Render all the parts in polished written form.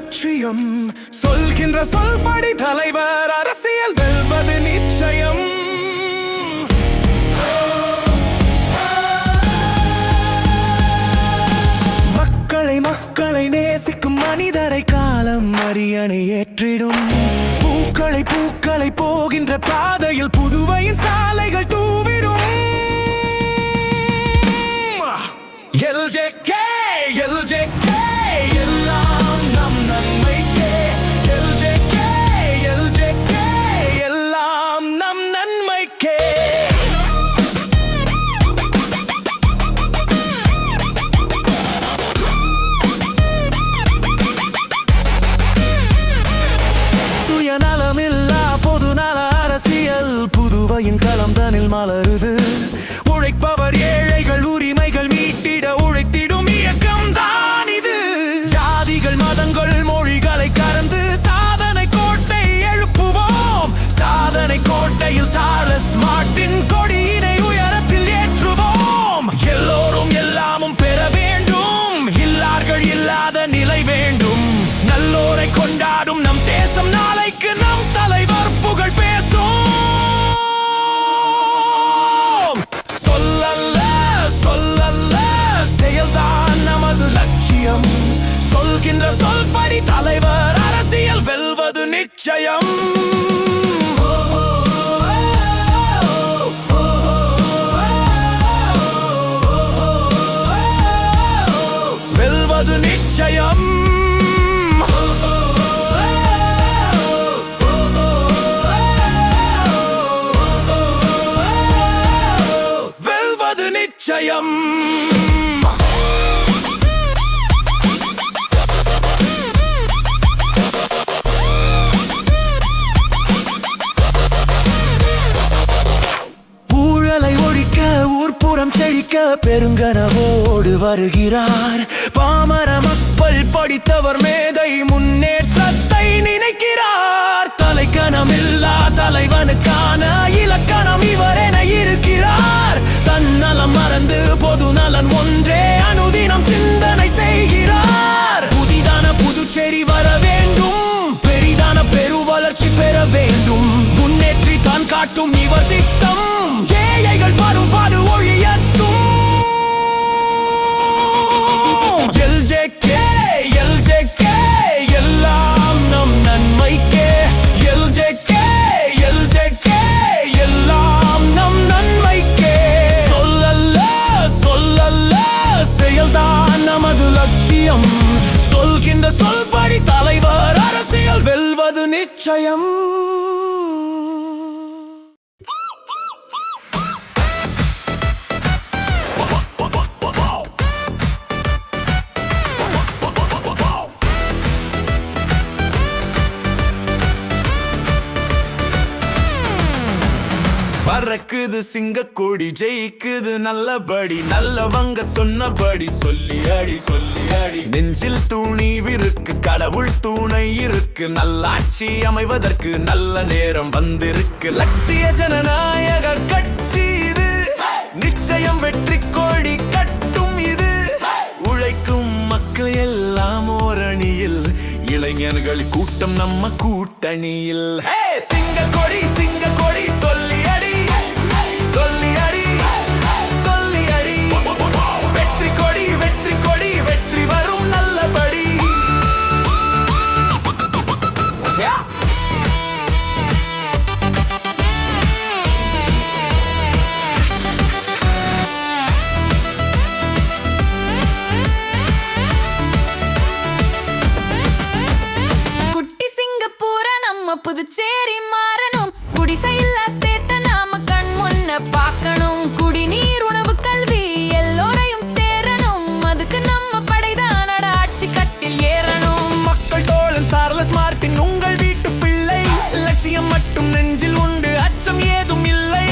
லட்சியம். சொல்கின்ற சொல்படி தலைவர் அரசியல் வெல்வது நிச்சயம். மக்களை நேசிக்கும் மனிதரை காலம் அரியணை ஏற்றிடும். பூக்களை போகின்ற பாதையில் புதுவையின் சாலைகள் தூவிடும். LJK LJK எல்லாம் நம் நன்மைக்கே. LJK LJK எல்லாம் நம் நன்மைக்கே. சுயநலமில்லா பொதுநல அரசியல் புதுவையின் களம் தனில் மலருது. உழைப்பவர் ஏழைகள் உரிமைகள் மீட்டிட உழைத்திடும் இயக்கம் தான் இது. ஜாதிகள் மதங்கள் மொழிகளை கடந்து சாதனை கோட்டை எழுப்புவோம். சாதனை கோட்டையில் சார்லஸ் மார்ட்டின் கொடியினை உயரத்தில் ஏற்றுவோம். எல்லோரும் எல்லாமும் பெற வேண்டும். இல்லார்கள் இல்லாத நிலை வேண்டும். நல்லோரை கொண்டாடும் நம் தேசம் நாளைக்கு நம் தலைவர் புகழ் பேசும். செயல்தான் நமது லட்சியம். சொல்கின்ற சொல்படி தலைவர் அரசியல் வெல்வது நிச்சயம். வெல்வது நிச்சயம். வெல்வது நிச்சயம். ஊர்ப்புறம் செழிக்க பெருங்கனவோடு வருகிறார். பாமர மக்கள் படித்தவர் மேதை முன்னேற்றத்தை நினைக்கிறார். தலைக்கணமில்லா தலைவனுக்கான இலக்கணம் இவர் என இருக்கிறார். தன்னலம் மறந்து பொது நலன் ஒன்றே அனுதினம் சிந்தனை செய்கிறார். புதிதான புதுச்சேரி வர வேண்டும். பெரிதான பெரு வளர்ச்சி பெற வேண்டும். முன்னேற்றி தான் காட்டும் இவர் திட்டம் ஏழைகள் பாடு ஒழியட்டும். LJK LJK எல்லாம் நம் நன்மைக்கே. LJK LJK எல்லாம் நம் நன்மைக்கே. சொல்லல்ல செயல்தான் நமது லட்சியம். சொல்கின்ற சொல்படி தலைவர் அரசியல் வெல்வது நிச்சயம். பறக்குது சிங்கக்கொடி ஜெயிக்குது நல்லபடி. நல்லவங்க சொன்னபடி சொல்லி அடி நெஞ்சில் துணிவிருக்கு. கடவுள் துணை இருக்கு. நல்லாட்சி அமைவதற்கு நல்ல நேரம் வந்திருக்கு. லட்சிய ஜனநாயக கட்சி இது. நிச்சயம் வெற்றி கொடி கட்டும் இது. உழைக்கும் மக்கள் எல்லாம் ஓரணியில். இளைஞர்கள் கூட்டம் நம்ம கூட்டணியில். சிங்கக்கொடி சொல்லி அடி சொல்லி அடி சொல்லி அடி. வெற்றி கொடி வெற்றி வரும் நல்லபடி. குட்டி சிங்கப்பூர நம்ம புதுச்சேரி மாறணும். குடிசையில்லா ஸ்டேட்ட நாம கண் முன்ன பார்க்கணும். குடிநீர் உணவு கல்வி எல்லோரையும் சேரணும். அதுக்கு நம்ம படைதானட ஆட்சி கட்டில் ஏறணும். மக்கள் தோழன் சார்லஸ் மார்ட்டின் உங்கள் வீட்டு பிள்ளை. லட்சியம் மட்டும் நெஞ்சில் உண்டு. அச்சம் ஏதும் இல்லை.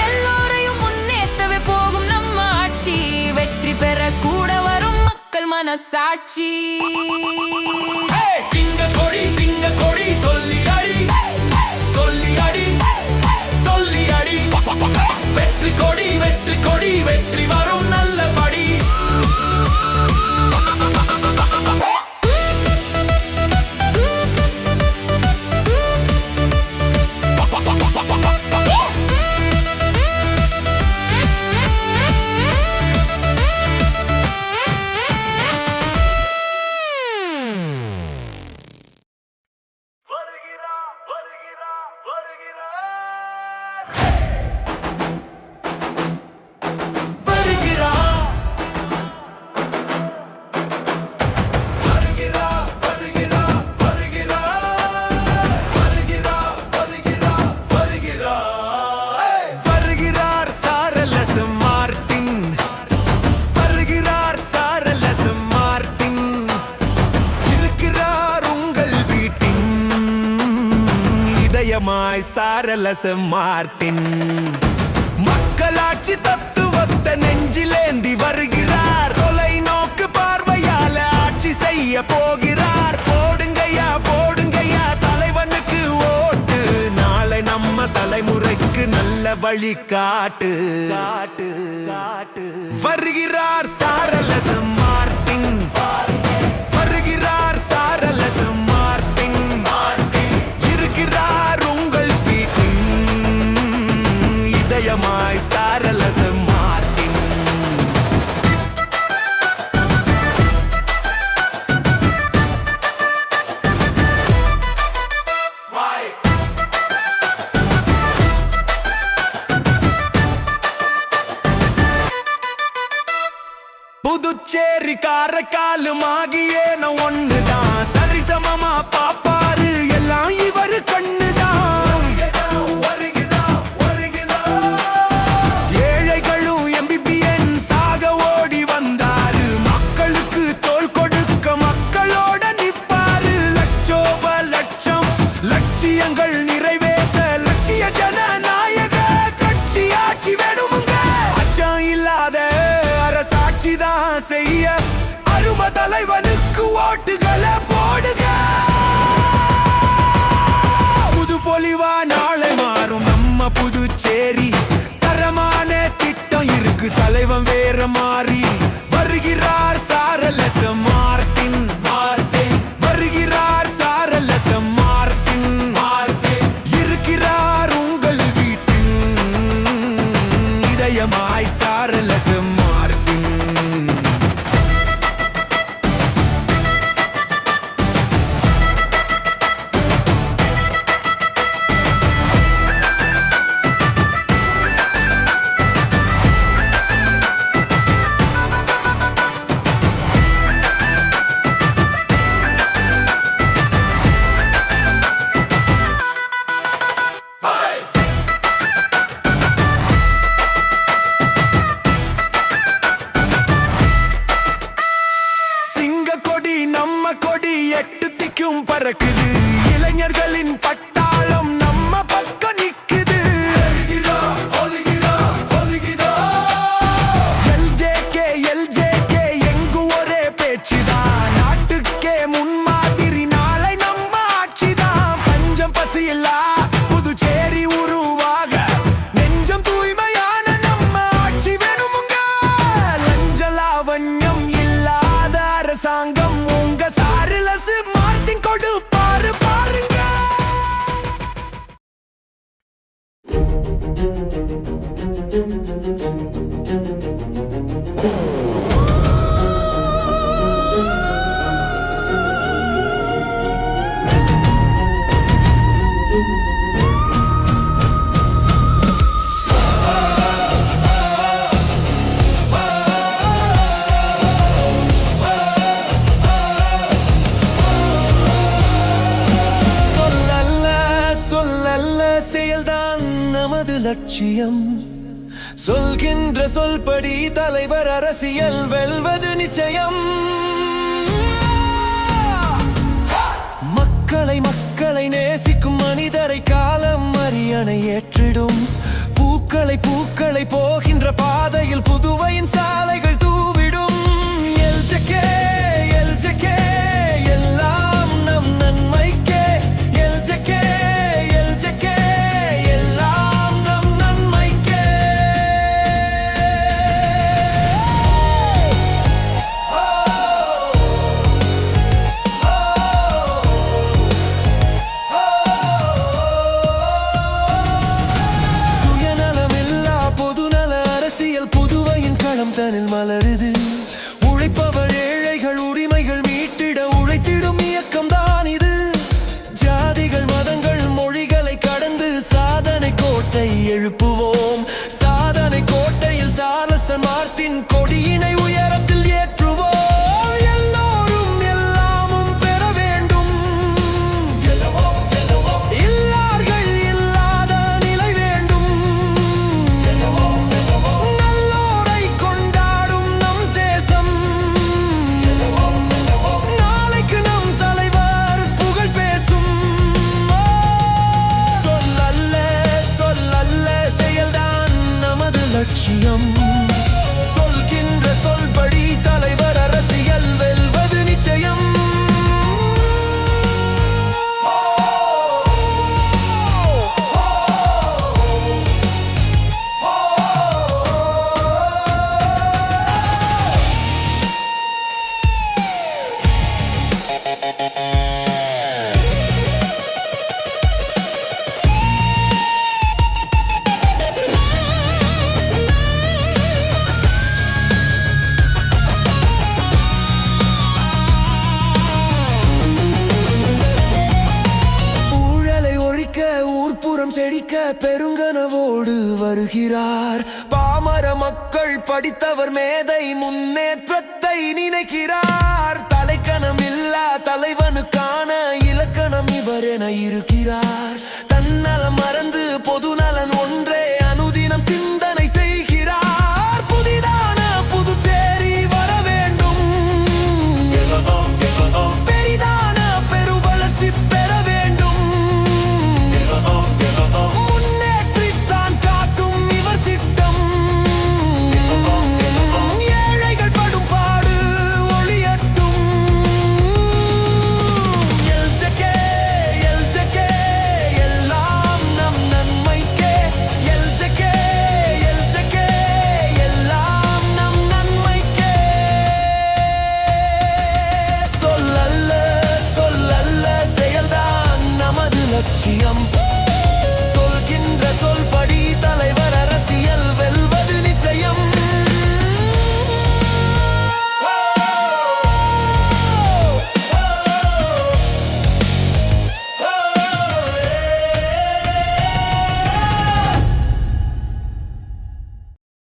எல்லோரையும் முன்னேற்றவே போகும் நம்ம ஆட்சி. வெற்றி பெற கூட வரும் மக்கள் மனசாட்சி. சிங்கக்கொடி சொல்லி அடி சொல்லி அடி சொல்லி அடி. வெற்றி கொடி வெற்றி வரும் நல்லபடி. இதயமாய் சாரலஸ் மார்ட்டின் மக்களாட்சி தத்துவத்தை நெஞ்சிலேந்தி வருகிறார். தொலைநோக்கு பார்வையால ஆட்சி செய்ய போகிறார். போடுங்கய்யா தலைவனுக்கு ஓட்டு. நாளை நம்ம தலைமுறைக்கு நல்ல வழி காட்டு. வருகிறார் சாரலஸ் மார்ட்டின். வருகிறார் சாரலஸ் மார்ட்டின். இருக்கிறார் உங்கள் வீட்டின் இதயமாய் சாரலஸ் மார்ட்டின். புதுச்சேரி காரைக்காலும் ஆகியேன ஒண்ணுதான். சரிசமமா பாப்பாரு எல்லாம் இவரு கண்ணுதான். ஏழைகளும் எம்பிபிஎன் சாக ஓடி வந்தாரு. மக்களுக்கு தோள் கொடுக்க மக்களோட நிப்பாரு. லட்சோப லட்சம் லட்சியங்கள் நிறைவேற்ற லட்சிய ஜனநாயக கட்சி ஆட்சி வேணுமுங்க. அச்சம் இல்லாத அரசாட்சிதான் செய்ய அரும தலைவனுக்கு ஓட்டுகளை போடுக. புது பொலிவா நாளை மாறும் நம்ம புதுச்சேரி. தரமான திட்டம் இருக்கு தலைவன் வேற மாறி. வருகிறார் சாரலஸ் மார்ட்டின். வருகிறார் சாரலஸ் மார்ட்டின். இருக்கிறார் உங்கள் வீட்டின் இதயமாய் சாரலஸ் மார்ட்டின். கொடி நம்ம கொடி எட்டு திக்கும் பறக்குது. இளைஞர்களின் பட்டாளம் நம்ம பக்கம் நிக்குது. எல்ஜேகே எங்கு ஒரே பேச்சுதான். நாட்டுக்கே முன்மாதிரி நாளை நம்ம ஆட்சிதான். பஞ்சம் பசியில்லா புதுச்சேரி உருவாக நெஞ்சம் தூய்மையான நம்ம ஆட்சி வேணுமுங்க. லஞ்ச லாவண்யம் இல்லாத அரசாங்கம் உங்க சாரலஸ் மார்ட்டின் கொடுப்பாரு பாருங்க. செயல்தான் நமது லட்சியம். சொல்கின்ற சொல்படி தலைவர் அரசியல் வெல்வது நிச்சயம். மக்களை நேசிக்கும் மனிதரை காலம் அரியணை ஏற்றிடும். பூக்களை போகின்ற பாதையில் புதுவையின் சாலைகள் தூவிடும். எல்ஜேகே எல்லாம் நம் நன்மைக்கே. எல்ஜேகே எல்லாம் நம் நன்மைக்கே. சுயநலமில்லா பொதுநல அரசியல் புதுவையின் களம் தனில் மலர். லட்சியம். சொல்கின்ற சொல்படி தலைவர் அரசியல் வெல்வது நிச்சயம். ஊர்ப்புறம் செழிக்க பெருங்கனவோடு வருகிறார். பாமர மக்கள் படித்தவர் மேதை முன்னேற்றத்தை நினைக்கிறார். தலைக்கணம் இல்லா தலைவனுக்கான இலக்கணம் இவர் என இருக்கிறார். தன்னலம் மறந்து பொதுநலன் ஒன்றே அனுதினம் சிந்தனை செய்கிறார். புதிதான புதுச்சேரி வர வேண்டும், பெரிதான பெரு வளர்ச்சி பெற வேண்டும். முன்னேற்றித்தான் காட்டும் இவர் திட்டம். ஏழைகள் படும் பாடு ஒழியட்டும். எல்ஜகே எல்ஜகே எல்லாம் நம் நன்மைக்கே. எல்ஜகே எல்ஜகே எல்லாம் நம் நன்மைக்கே. சொல்லல்ல சொல்லல்ல செயல்தான் நமது லட்சியம்.